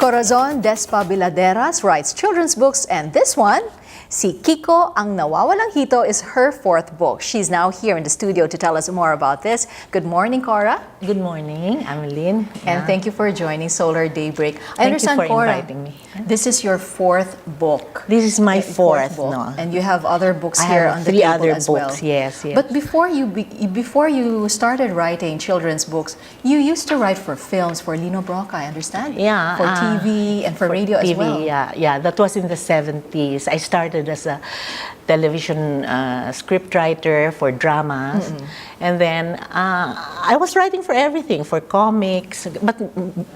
Corazon Despabiladeras writes children's books, and this one, si Kiko, Ang Nawawalang Hito, is her fourth book. She's now here in the studio to tell us more about this. Good morning, Cora. Good morning, I'm Lynn. And thank you for joining Solar Daybreak. I Thank you understand, for Cora, inviting me. this is your fourth book. This is my fourth, book, no? and you have other books I here have on the three table other as books, well. yes. But before you started writing children's books, you used to write for films for Lino Broca, I understand. Yeah, For TV and for radio as TV, well. yeah, that was in the 70s. I started as a television scriptwriter for dramas, and then I was writing for everything, for comics, but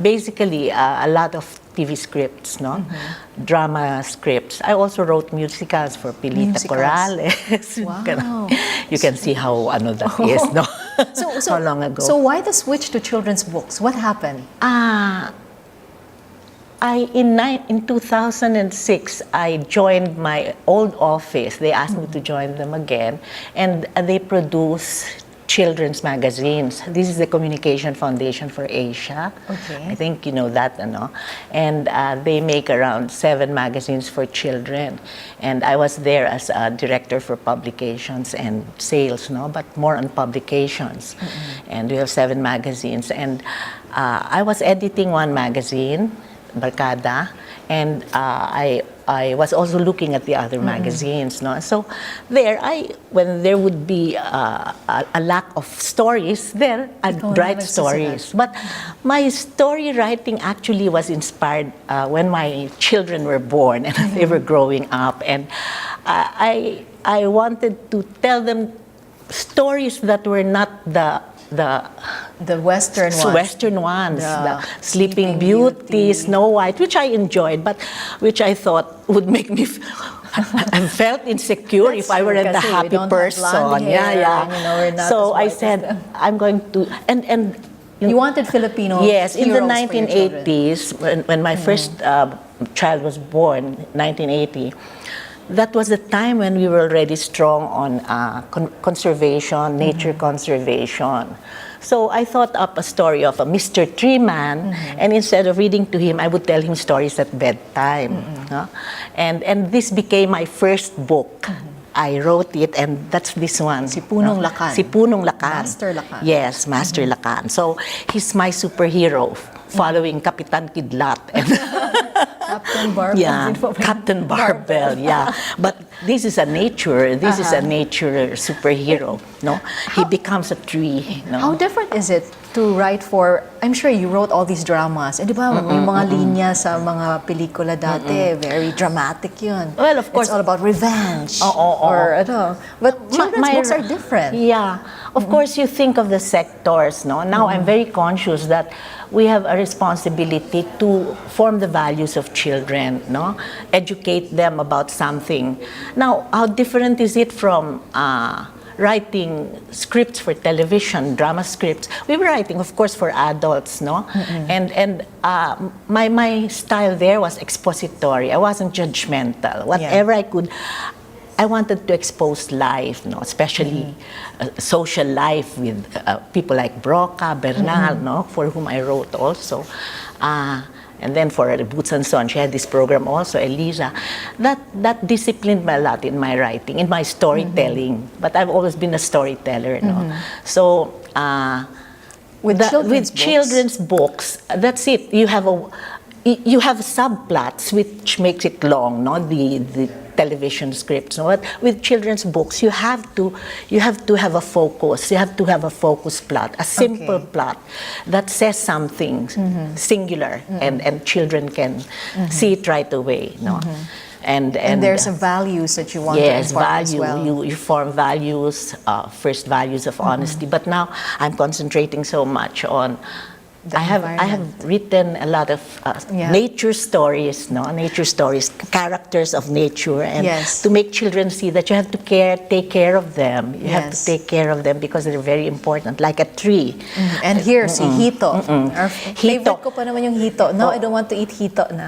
basically a lot of TV scripts, no? Drama scripts. I also wrote musicals for Pilita Musicals. Corrales. Wow. You can see how that is, no? How long ago? So why the switch to children's books? What happened? In 2006, I joined my old office. They asked me to join them again, and they produce children's magazines. This is the Communication Foundation for Asia. Okay. I think you know that, no? And they make around 7 magazines for children. And I was there as a director for publications and sales, no? But more on publications. And we have 7 magazines. And I was editing one magazine, Barkada, and I was also looking at the other magazines, no? So when there would be a lack of stories, there I'd write stories. But my story writing actually was inspired when my children were born and they were growing up, and I wanted to tell them stories that were not the Western ones. Western ones, The the Sleeping Beauty, Snow White, which I enjoyed, but which I thought would make me I felt insecure if I weren't the happy person. So I said, I'm going to, and you wanted Filipino yes, in the heroes for your children. 1980s, when my first child was born, 1980, that was the time when we were already strong on conservation, nature conservation. So I thought up a story of a Mr. Tree Man, and instead of reading to him, I would tell him stories at bedtime. No? And this became my first book. I wrote it, and that's this one. Si Punong Lakan. Si Punong Lakan. Master Lakan. Yes, Master Lakan. So he's my superhero, following Kapitan Kidlat. Captain Barbell. Yeah, Captain Barbell, yeah. But this is a nature, this is a nature superhero, no? He becomes a tree, no? How different is it to write for, I'm sure you wrote all these dramas, and di ba, yung mga linya sa mga pelikula dati, very dramatic yun. Well, of course. It's all about revenge. Oo. Or ano. But children's books are different. Yeah. Of course, you think of the sectors, no? Now, I'm very conscious that we have a responsibility to form the values of children, no? Educate them about something. Now, how different is it from writing scripts for television, drama scripts? We were writing, of course, for adults, no? And my style there was expository. I wasn't judgmental. Whatever I could, I wanted to expose life, no? Especially social life with people like Broca, Bernal, no? For whom I wrote also. And then for Boots and Son, she had this program also, Eliza. That disciplined me a lot in my writing, in my storytelling. But I've always been a storyteller, no? So with children's books, that's it. You have subplots which makes it long, no? The television scripts. No? But with children's books, you have to have a focus. You have to have a focus plot, a simple plot that says something singular, and children can see it right away. No? And there's a values that you want to impart as well. You form values, first values of honesty. But now I'm concentrating so much on I have written a lot of nature stories, nature stories, characters of nature, and to make children see that you have to take care of them. You have to take care of them because they're very important, like a tree. And here, si Hito. Our favorite ko pa naman yung Hito. No, I don't want to eat Hito na.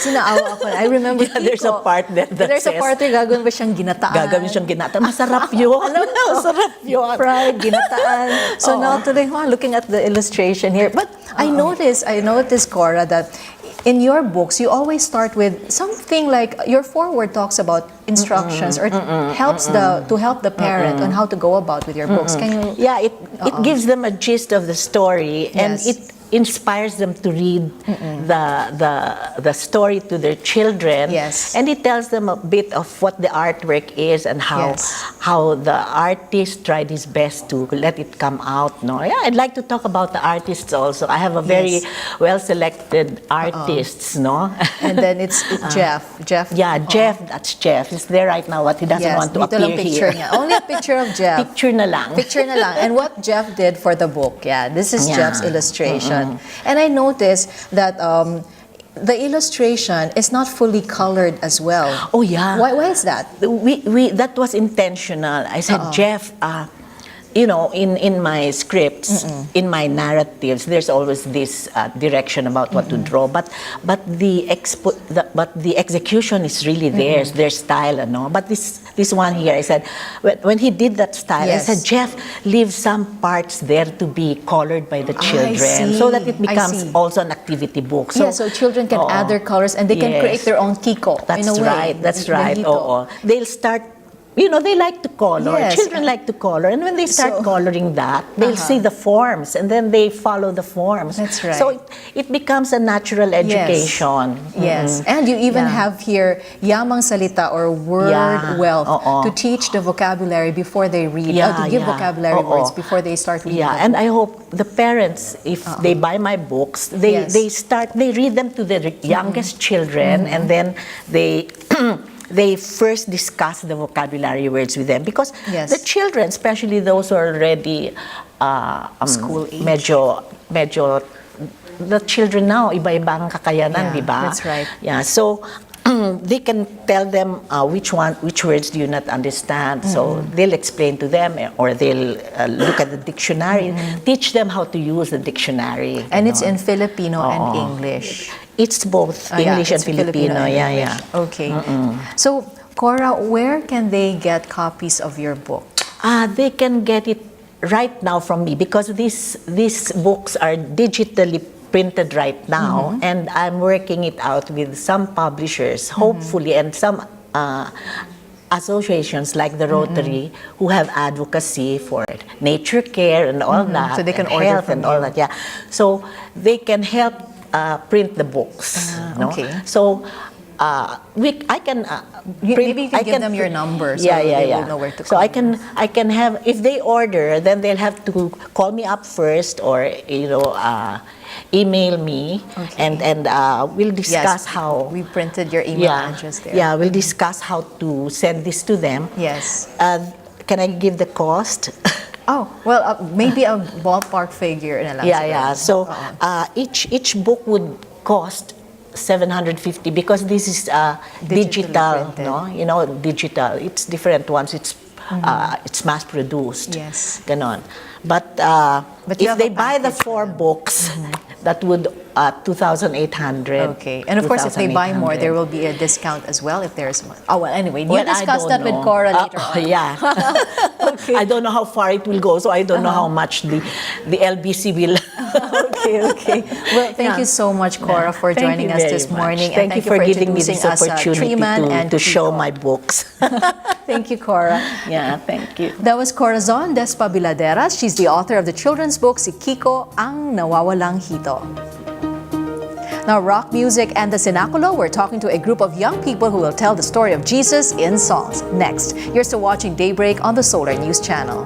Sinaawa ako. I remember Kiko. There's a part that there's says, a part where gagawin ba siyang ginataan? Gagawin siyang ginataan. Masarap yun. Masarap yun. Fried, ginataan. So now today, looking at the illustration here. But I noticed, Cora, that in your books, you always start with something like your foreword talks about instructions or helps to help the parent on how to go about with your books. Can you? Yeah, it gives them a gist of the story, and Yes. it inspires them to read the story to their children. Yes. And it tells them a bit of what the artwork is and Yes. how the artist tried his best to let it come out. No, yeah, I'd like to talk about the artists also. I have a very Yes. well selected artists. No. And then it's Jeff. Jeff. Yeah, Jeff, that's Jeff. He's there right now, but he doesn't Yes, want to dito lang appear picture here. niya. Only a picture of Jeff. Picture na lang. Picture na lang. And what Jeff did for the book. Yeah, this is Yeah. Jeff's illustration. And I noticed that the illustration is not fully colored as well. Oh, yeah. Why is that? That was intentional. I said, Jeff, you know, in my scripts, in my narratives, there's always this direction about what to draw, but the execution is really theirs, their style, no. But this one here, I said, when he did that style, Yes. I said, Jeff, leave some parts there to be colored by the children, see. so that it I becomes see. also an activity book. So, so children can add their colors and they can Yes. create their own Kiko. That's in a way. right. That's The right. Hito. Oo. They'll start. You know, they like to color. Yes. Children like to color. And when they start So- coloring that, they'll see the forms and then they follow the forms. That's right. So it becomes a natural education. Yes. And you even Yeah. have here yamang salita or word Yeah. wealth Oo. to teach the vocabulary before they read, to give vocabulary Oo. words before they start reading. Yeah, the and book. I hope the parents, if they buy my books, they Yes. they read them to their youngest children, and then they they first discuss the vocabulary words with them, because Yes. the children, especially those who are already School age. medyo the children now iba-iba ang kakayanan, Yeah, di ba? that's right. Yeah, so they can tell them which words do you not understand. So they'll explain to them, or they'll look at the dictionary, teach them how to use the dictionary. And you it's know. in Filipino and Oo. English. It's both English and it's Filipino. and Yeah, English. yeah. Okay. So, Cora, where can they get copies of your book? They can get it right now from me, because these books are digitally printed right now, and I'm working it out with some publishers, hopefully, and some associations like the Rotary, who have advocacy for nature care and all that, So they can and order health from and all you. that. Yeah, so they can help print the books. No? okay. So. I can Maybe you can give them your number so they will know where to So call I can have, if they order, then they'll have to call me up first, or email me, Okay. and we'll discuss Yes, how. we printed your email address there. Yeah, we'll discuss how to send this to them. Yes. Can I give the cost? Oh, well, maybe a ballpark figure na lang. Yeah. siguro. So each book would cost 750, because this is digital, printed. no? You know, digital. It's different ones. It's mass produced. Yes. Ganon. But you if have they a buy the package 4 books, that would 2,800. Okay. And of course, if they buy more, 2,800. there will be a discount as well if there's one. Oh, well, anyway, you Well, I discuss don't that with know. Cora later on. Yeah. I don't know how far it will go, so I don't know how much the LBC will. Okay. Well, thank you so much, Cora, for Thank joining you us very this much. morning. Thank and you for giving me introducing this us, opportunity Treeman and to show Kiko. my books. Thank you, Cora. Yeah, thank you. That was Corazon Despabiladeras. She's the author of the children's book, Si Kiko, Ang Nawawalang Hito. Now, rock music and the Cenaculo, we're talking to a group of young people who will tell the story of Jesus in songs. Next, you're still watching Daybreak on the Solar News Channel.